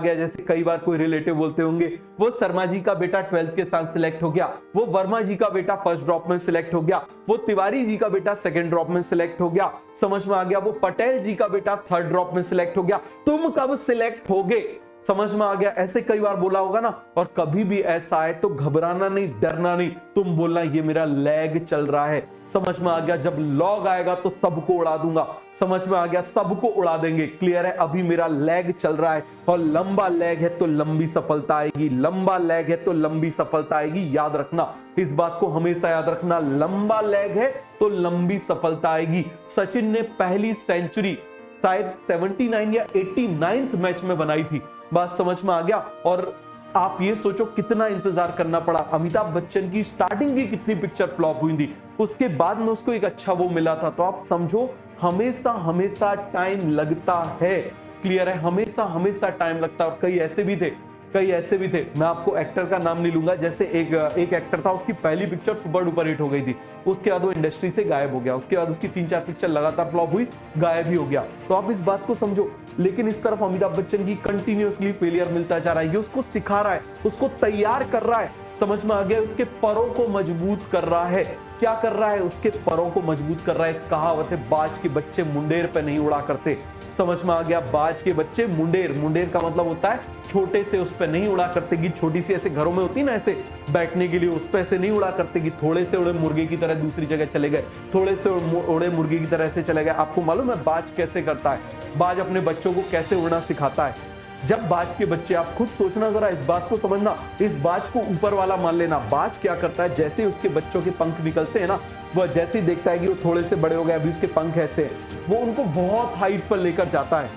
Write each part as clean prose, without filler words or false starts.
गया, जैसे कई बार कोई रिलेटिव बोलते होंगे वो शर्मा जी का बेटा 12th के साथ सिलेक्ट हो गया, वो वर्मा जी का बेटा फर्स्ट ड्रॉप में सिलेक्ट हो गया, वो तिवारी जी का बेटा सेकंड ड्रॉप में सिलेक्ट हो गया, समझ में आ गया, वो पटेल जी का बेटा थर्ड ड्रॉप में सिलेक्ट हो गया, तुम कब सिलेक्ट होगे, समझ में आ गया। ऐसे कई बार बोला होगा ना। और कभी भी ऐसा आए तो घबराना नहीं, डरना नहीं, तुम बोलना ये मेरा लैग चल रहा है, समझ में आ गया। जब लॉग आएगा तो सबको उड़ा दूंगा, समझ में आ गया, सबको उड़ा देंगे, क्लियर है। अभी मेरा लैग चल रहा है और लंबा लैग है तो लंबी सफलता आएगी, लंबा लैग है तो लंबी सफलता आएगी, याद रखना, इस बात को हमेशा याद रखना, लंबा लैग है तो लंबी सफलता आएगी। सचिन ने पहली सेंचुरी शायद 79 या 89 मैच में बनाई थी, बात समझ में आ गया। और आप ये सोचो कितना इंतजार करना पड़ा। अमिताभ बच्चन की स्टार्टिंग की कितनी पिक्चर फ्लॉप हुई थी, उसके बाद में उसको एक अच्छा वो मिला था। तो आप समझो हमेशा हमेशा टाइम लगता है, क्लियर है, हमेशा हमेशा टाइम लगता है। और कई ऐसे भी थे, मैं आपको एक्टर का नाम नहीं लूंगा, जैसे एक एक्टर था, उसकी पहली पिक्चर सुपर डुपर हिट हो गई थी, उसके बाद वो इंडस्ट्री से गायब हो गया, उसके बाद उसकी 3-4 पिक्चर लगातार फ्लॉप हुई, गायब ही हो गया। तो आप इस बात को समझो। लेकिन इस तरफ अमिताभ बच्चन की कंटिन्यूअसली फेलियर मिलता जा रहा है, ये उसको सिखा रहा है, उसको तैयार कर रहा है, समझ में आ गया, उसके पैरों को मजबूत कर रहा है। क्या कर रहा है? उसके पैरों को मजबूत कर रहा है। कहावत है, बाज के बच्चे मुंडेर पे नहीं उड़ा करते, समझ में आ गया, बाज के बच्चे मुंडेर, मुंडेर का मतलब होता है छोटे से उस पे नहीं उड़ा करते कि छोटी सी ऐसे घरों में होती ना ऐसे बैठने के लिए, उस पे ऐसे नहीं उड़ा करते कि थोड़े से उड़े मुर्गे की तरह दूसरी जगह चले गए, थोड़े से उड़े मुर्गे की तरह ऐसे चले गए। आपको मालूम है बाज कैसे करता है? बाज अपने बच्चों को कैसे उड़ना सिखाता है। जब बाज के बच्चे, आप खुद सोचना जरा, इस बात को समझना, इस बाज को ऊपर वाला मान लेना। बाज क्या करता है, जैसे ही उसके बच्चों के पंख निकलते हैं ना, वह जैसे ही देखता है कि वो थोड़े से बड़े हो गए, अभी उसके पंख ऐसे, वो उनको बहुत हाइट पर लेकर जाता है,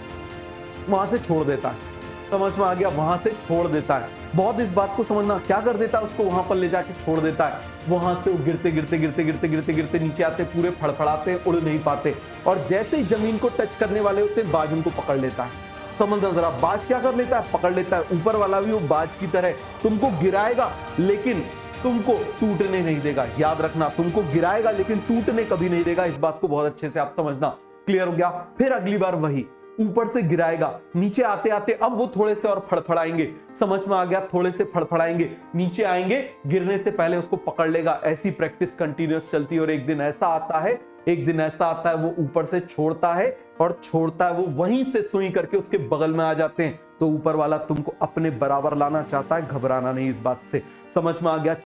वहां से छोड़ देता है, समझ में आ गया, वहां से छोड़ देता है। बहुत इस बात को समझना, क्या कर देता है, उसको वहां पर ले जाके छोड़ देता है, वहां से वो गिरते गिरते गिरते गिरते गिरते गिरते नीचे आते, पूरे फड़फड़ाते, उड़ नहीं पाते, और जैसे ही जमीन को टच करने वाले होते हैं, बाज उनको पकड़ लेता है। समझ जरा, बाज क्या कर लेता है, पकड़ लेता है। ऊपर वाला भी वो बाज की तरह तुमको गिराएगा लेकिन तुमको टूटने नहीं देगा, याद रखना, तुमको गिराएगा लेकिन टूटने कभी नहीं देगा। इस बात को बहुत अच्छे से आप समझना, क्लियर हो गया। फिर अगली बार वही ऊपर से गिराएगा, नीचे आते आते अब वो थोड़े से और फड़फड़ाएंगे, समझ में आ गया, थोड़े से फड़फड़ाएंगे, नीचे आएंगे, गिरने से पहले उसको पकड़ लेगा। ऐसी प्रैक्टिस कंटिन्यूअस चलती है और एक दिन ऐसा आता है वो ऊपर से छोड़ता है, और छोड़ता है वो वहीं से सुई करके उसके बगल में आ जाते हैं। तो ऊपर वाला तुमको अपने बराबर लाना चाहता है, घबराना नहीं इस बात से, समझ में आ गया।